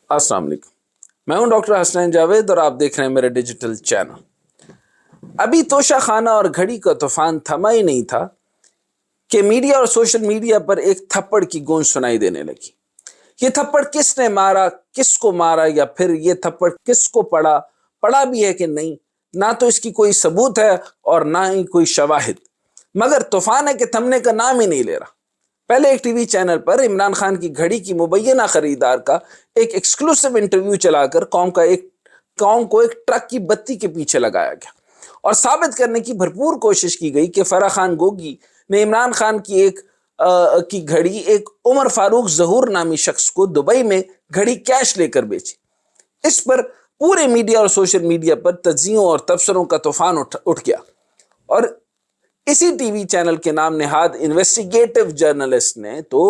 अस्सलाम वालेकुम, मैं हूं डॉक्टर हसनैन जावेद और आप देख रहे हैं मेरे डिजिटल चैनल। अभी तोशा खाना और घड़ी का तूफान थमा ही नहीं था कि मीडिया और सोशल मीडिया पर एक थप्पड़ की गूंज सुनाई देने लगी। ये थप्पड़ किसने मारा, किसको मारा, या फिर ये थप्पड़ किसको पड़ा, पड़ा भी है कि नहीं, ना तो इसकी कोई सबूत है और ना ही कोई शवाहिद। मगर तूफान है कि थमने का नाम ही नहीं ले रहा। पहले एक टीवी चैनल पर इमरान खान की घड़ी की मुबैना खरीदार का एक एक्सक्लूसिव इंटरव्यू चलाकर कौम को एक ट्रक की बत्ती के पीछे लगाया गया और साबित करने की भरपूर कोशिश की गई कि फराह खान गोगी ने इमरान खान की घड़ी एक उमर फारूक जहूर नामी शख्स को दुबई में घड़ी कैश लेकर बेची। इस पर पूरे मीडिया और सोशल मीडिया पर तज्जियों और तबसरों का तूफान उठ गया और इसी टीवी चैनल के नाम नेहाद इन्वेस्टिगेटिव जर्नलिस्ट ने तो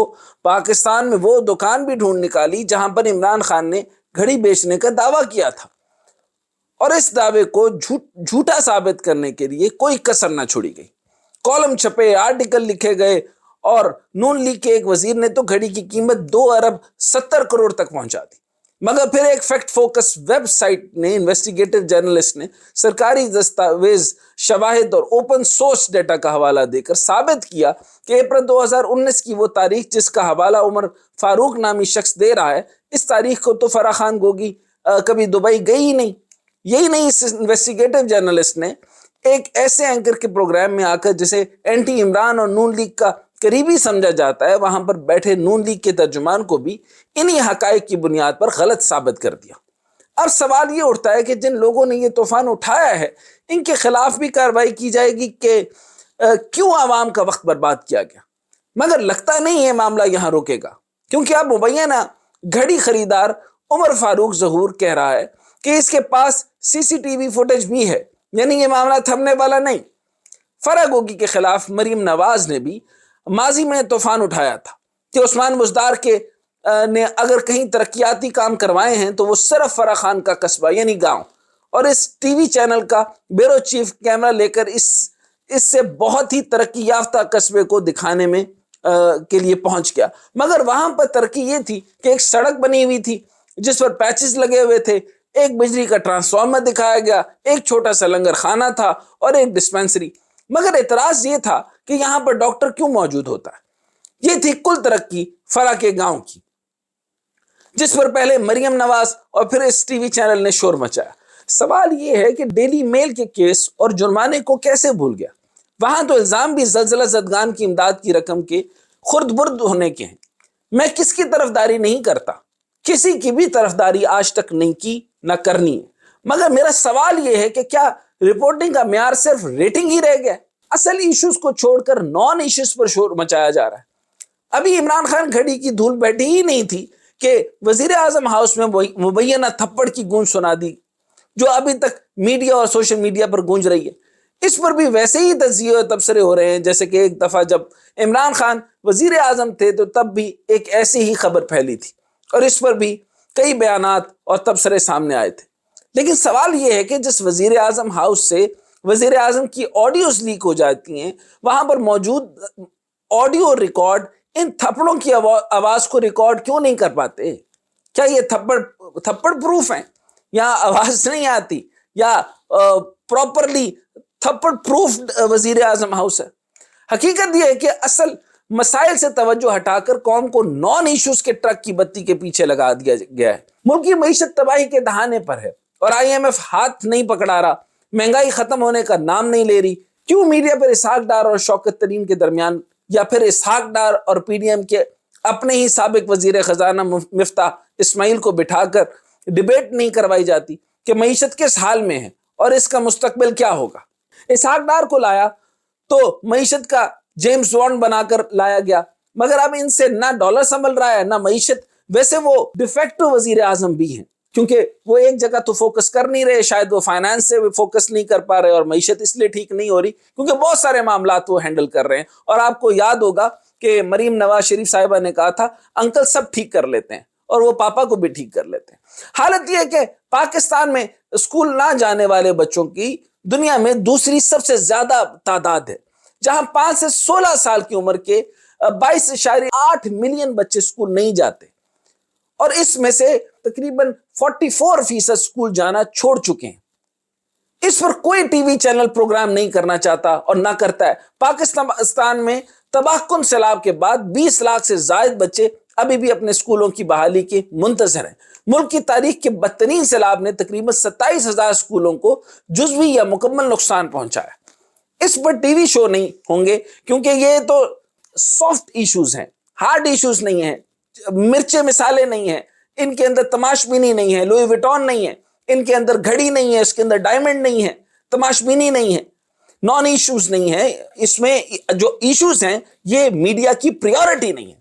पाकिस्तान में वो दुकान भी ढूंढ निकाली जहां पर इमरान खान ने घड़ी बेचने का दावा किया था और इस दावे को झूठा साबित करने के लिए कोई कसर न छोड़ी गई। कॉलम छपे, आर्टिकल लिखे गए और नून लीग के एक वजीर ने तो घड़ी की कीमत 2 अरब 70 करोड़ तक पहुंचा दी। मगर फिर एक फैक्ट फोकस वेबसाइट ने, इन्वेस्टिगेटिव जर्नलिस्ट ने सरकारी दस्तावेज, शवाहिद और ओपन सोर्स डेटा का हवाला देकर साबित किया कि अप्रैल 2019 की वो तारीख जिसका हवाला उमर फारूक नामी शख्स दे रहा है, इस तारीख को तो फराह खान गोगी कभी दुबई गई ही नहीं। यही नहीं, इस इन्वेस्टिगेटिव जर्नलिस्ट ने एक ऐसे एंकर के प्रोग्राम में आकर जिसे एंटी इमरान और नून लीग का करीबी समझा जाता है, वहां पर बैठे नून लीग के तर्जुमान को भी इन्हीं हकाइक की बुनियाद पर गलत साबित कर दिया। अब सवाल ये उठता है कि जिन लोगों ने ये तूफान उठाया है, इनके खिलाफ भी कार्रवाई की जाएगी कि क्यों आवाम का वक्त बर्बाद किया गया। मगर लगता नहीं है मामला यहां रुकेगा, क्योंकि अब मुबैना घड़ी खरीदार उमर फारूक जहूर कह रहा है कि इसके पास सीसीटीवी फुटेज भी है, यानी ये मामला थमने वाला नहीं। फराह गोगी के खिलाफ मरीम नवाज ने भी माजी में तूफान उठाया था कि उस्मान बुज़दार ने अगर कहीं तरक्याती काम करवाए हैं तो वो सिर्फ फराह खान का कस्बा यानी गांव, और इस टीवी चैनल का ब्यूरो चीफ कैमरा लेकर इससे बहुत ही तरक्की याफ्ता कस्बे को दिखाने में के लिए पहुंच गया। मगर वहां पर तरक्की ये थी कि एक सड़क बनी हुई थी जिस पर पैचेस लगे हुए थे, एक बिजली का ट्रांसफार्मर दिखाया गया, एक छोटा सा लंगर खाना था और एक डिस्पेंसरी। मगर एतराज ये था कि यहां पर डॉक्टर क्यों मौजूद होता है। ये थी कुल तरक्की फराह के गांव की, जिस पर पहले मरियम नवाज और फिर इस टीवी चैनल ने शोर मचाया। सवाल यह है कि डेली मेल के केस और जुर्माने को कैसे भूल गया। वहां तो इल्जाम भी जलजला ज़दगान की इमदाद की रकम के खुर्द बुर्द होने के हैं। मैं किसकी तरफदारी नहीं करता, किसी की भी तरफदारी आज तक नहीं की, ना करनी है। मगर मेरा सवाल यह है कि क्या रिपोर्टिंग का म्यार सिर्फ रेटिंग ही रह गया? असल इश्यूज को छोड़कर नॉन इश्यूज पर शोर मचाया जा रहा है। अभी इमरान खान घड़ी की धूल बैठी ही नहीं थी कि वजीर आजम हाउस में मुबैना थप्पड़ की गूंज सुना दी, जो अभी तक मीडिया और सोशल मीडिया पर गूंज रही है। इस पर भी वैसे ही तज्जिये तबसरे हो रहे हैं जैसे कि एक दफा जब इमरान खान वजीर आजम थे तो तब भी एक ऐसी ही खबर फैली थी और इस पर भी कई बयानात और तबसरे सामने आए थे। लेकिन सवाल यह है कि जिस वजीर आजम हाउस से वजीर आजम की ऑडियोज लीक हो जाती हैं, वहां पर मौजूद ऑडियो रिकॉर्ड इन थप्पड़ों की आवाज को रिकॉर्ड क्यों नहीं कर पाते? क्या ये थप्पड़ प्रूफ हैं, या आवाज नहीं आती, या प्रॉपरली थप्पड़ प्रूफ वजीर आजम हाउस है? हकीकत यह है कि असल मसाइल से तवज्जो हटाकर कौम को नॉन इश्यूज के ट्रक की बत्ती के पीछे लगा दिया गया है। मुल्क की मईशत तबाही के दहाने पर है और IMF हाथ नहीं पकड़ा रहा, महंगाई खत्म होने का नाम नहीं ले रही। क्यों मीडिया पर इसहाक डार और शौकत तरीन के दरमियान, या फिर इसहाक डार और PDM के अपने ही साबिक वजीर खजाना मिफ्ताह इस्माइल को बिठाकर डिबेट नहीं करवाई जाती कि मईशत किस हाल में है और इसका मुस्तकबिल क्या होगा? इसहाक डार को लाया तो मईशत का जेम्स बॉन्ड बनाकर लाया गया, मगर अब इनसे ना डॉलर संभल रहा है ना मईशत। वैसे वो डिफेक्टिव वजीर आजम भी हैं, क्योंकि वो एक जगह तो फोकस कर नहीं रहे, शायद वो फाइनेंस से फोकस नहीं कर पा रहे, और मईशत इसलिए ठीक नहीं हो रही क्योंकि बहुत सारे मामला वो हैंडल कर रहे हैं। और आपको याद होगा कि मरीम नवाज शरीफ साहिबा ने कहा था अंकल सब ठीक कर लेते हैं, और वो पापा को भी ठीक कर लेते हैं। हालत यह है कि पाकिस्तान में स्कूल ना जाने वाले बच्चों की दुनिया में दूसरी सबसे ज्यादा तादाद है, जहां 5 से 16 साल की उम्र के 22.8 मिलियन बच्चे स्कूल नहीं जाते, और इसमें से تقریباً 44% اسکول جانا چھوڑ چکے ہیں۔ اس پر کوئی ٹی وی چینل پروگرام نہیں کرنا چاہتا اور نہ کرتا ہے۔ پاکستان میں تباہ کن سیلاب کے بعد 20 لاکھ سے زائد بچے ابھی بھی اپنے اسکولوں کی بحالی کے منتظر ہیں۔ ملک کی تاریخ کے بدترین سیلاب نے تقریباً 27,000 اسکولوں کو جزوی یا مکمل نقصان پہنچایا۔ اس پر ٹی وی شو نہیں ہوں گے کیونکہ یہ تو سافٹ ایشوز ہیں، ہارڈ ایشوز نہیں ہیں، مرچے مسالے نہیں ہیں، ان کے اندر تماش بینی نہیں ہے، لوئی وٹون نہیں ہے، ان کے اندر گھڑی نہیں ہے، اس کے اندر ڈائمنڈ نہیں ہے، تماش بینی نہیں ہے، نان ایشوز نہیں ہے۔ اس میں جو ایشوز ہیں یہ میڈیا کی پریورٹی نہیں ہے۔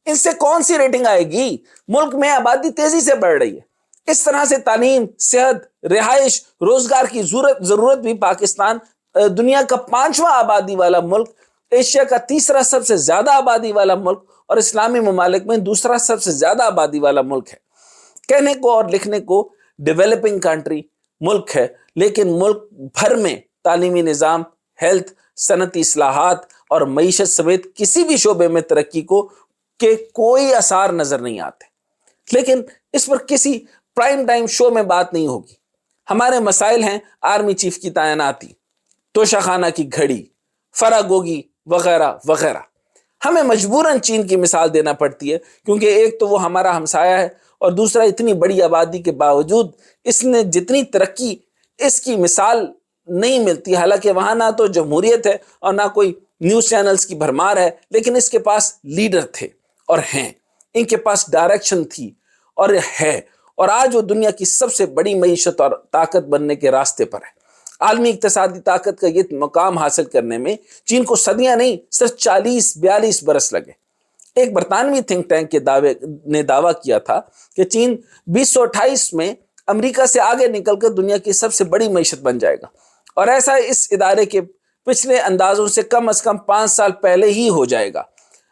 ان سے کون سی ریٹنگ آئے گی؟ ملک میں آبادی تیزی سے بڑھ رہی ہے، اس طرح سے تعلیم، صحت، رہائش، روزگار کی ضرورت بھی پاکستان دنیا کا 5واں آبادی والا ملک، ایشیا کا 3را سب سے زیادہ آبادی والا ملک اور اسلامی ممالک میں 2 سب سے زیادہ آبادی والا ملک ہے۔ کہنے کو اور لکھنے کو ڈیولپنگ کنٹری ملک ہے، لیکن ملک بھر میں تعلیمی نظام، ہیلتھ، صنعتی اصلاحات اور معیشت سمیت کسی بھی شعبے میں ترقی کو کے کوئی آثار نظر نہیں آتے۔ لیکن اس پر کسی پرائم ٹائم شو میں بات نہیں ہوگی۔ ہمارے مسائل ہیں آرمی چیف کی تعیناتی، توشہ خانہ کی گھڑی، فراگوگی وغیرہ وغیرہ۔ ہمیں مجبوراً چین کی مثال دینا پڑتی ہے کیونکہ ایک تو وہ ہمارا ہمسایہ ہے اور دوسرا اتنی بڑی آبادی کے باوجود اس نے جتنی ترقی، اس کی مثال نہیں ملتی۔ حالانکہ وہاں نہ تو جمہوریت ہے اور نہ کوئی نیوز چینلز کی بھرمار ہے، لیکن اس کے پاس لیڈر تھے اور ہیں، ان کے پاس ڈائریکشن تھی اور ہے، اور آج وہ دنیا کی سب سے بڑی معیشت اور طاقت بننے کے راستے پر ہے۔ عالمی اقتصادی طاقت کا یہ مقام حاصل کرنے میں چین کو صدیاں نہیں، صرف 40-42 برس لگے۔ ایک برطانوی تھنک ٹینک کے نے دعویٰ کیا تھا کہ چین 2028 میں امریکہ سے آگے نکل کر دنیا کی سب سے بڑی معیشت بن جائے گا، اور ایسا اس ادارے کے پچھلے اندازوں سے کم از کم 5 سال پہلے ہی ہو جائے گا۔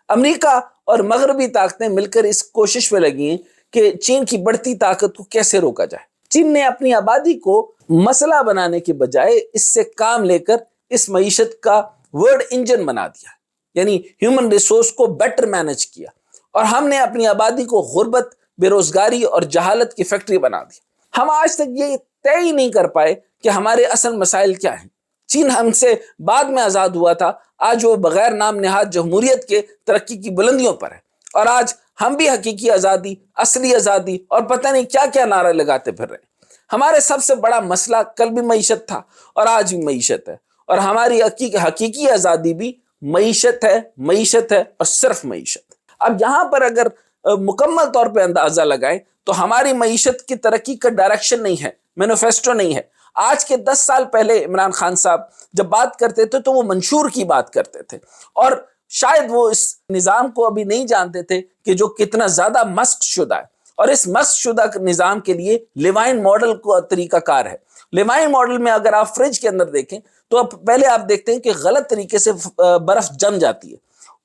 امریکہ اور مغربی طاقتیں مل کر اس کوشش میں لگی ہیں کہ چین کی بڑھتی طاقت کو کیسے روکا جائے۔ چین نے اپنی آبادی کو مسئلہ بنانے کے بجائے اس سے کام لے کر اس معیشت کا ورڈ انجن بنا دیا، یعنی ہیومن ریسورس کو بیٹر مینج کیا، اور ہم نے اپنی آبادی کو غربت، بے روزگاری اور جہالت کی فیکٹری بنا دیا۔ ہم آج تک یہ طے ہی نہیں کر پائے کہ ہمارے اصل مسائل کیا ہیں۔ چین ہم سے بعد میں آزاد ہوا تھا، آج وہ بغیر نام نہاد جمہوریت کے ترقی کی بلندیوں پر ہے، اور آج ہم بھی حقیقی آزادی، اصلی آزادی اور پتہ نہیں کیا کیا نعرے لگاتے پھر رہے ہیں۔ ہمارے سب سے بڑا مسئلہ کل بھی معیشت تھا اور آج بھی معیشت ہے، اور ہماری حقیقی آزادی بھی معیشت ہے اور صرف معیشت۔ اب یہاں پر اگر مکمل طور پہ اندازہ لگائیں تو ہماری معیشت کی ترقی کا ڈائریکشن نہیں ہے، مینیفیسٹو نہیں ہے۔ آج کے 10 سال پہلے عمران خان صاحب جب بات کرتے تھے تو وہ منشور کی بات کرتے تھے، اور شاید وہ اس نظام کو ابھی نہیں جانتے تھے کہ جو کتنا زیادہ مسخ شدہ ہے، اور اس مسخ شدہ نظام کے لیے لیوائن ماڈل کو طریقہ کار ہے۔ لیوائن ماڈل میں اگر آپ فریج کے اندر دیکھیں تو پہلے آپ دیکھتے ہیں کہ غلط طریقے سے برف جم جاتی ہے،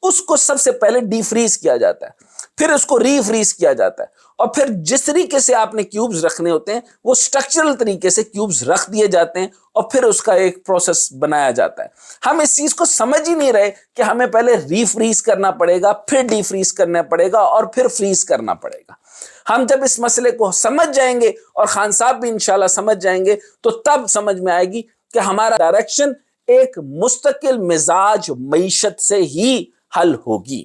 اس کو سب سے پہلے ڈی فریز کیا جاتا ہے، پھر اس کو ری فریز کیا جاتا ہے، اور پھر جس طریقے سے آپ نے کیوبز رکھنے ہوتے ہیں وہ سٹرکچرل طریقے سے کیوبز رکھ دیے جاتے ہیں، اور پھر اس کا ایک پروسیس بنایا جاتا ہے۔ ہم اس چیز کو سمجھ ہی نہیں رہے کہ ہمیں پہلے ری فریز کرنا پڑے گا، پھر ڈی فریز کرنا پڑے گا، اور پھر فریز کرنا پڑے گا۔ ہم جب اس مسئلے کو سمجھ جائیں گے، اور خان صاحب بھی انشاءاللہ سمجھ جائیں گے، تو تب سمجھ میں آئے گی کہ ہمارا ڈائریکشن ایک مستقل مزاج معیشت سے ہی حل ہوگی۔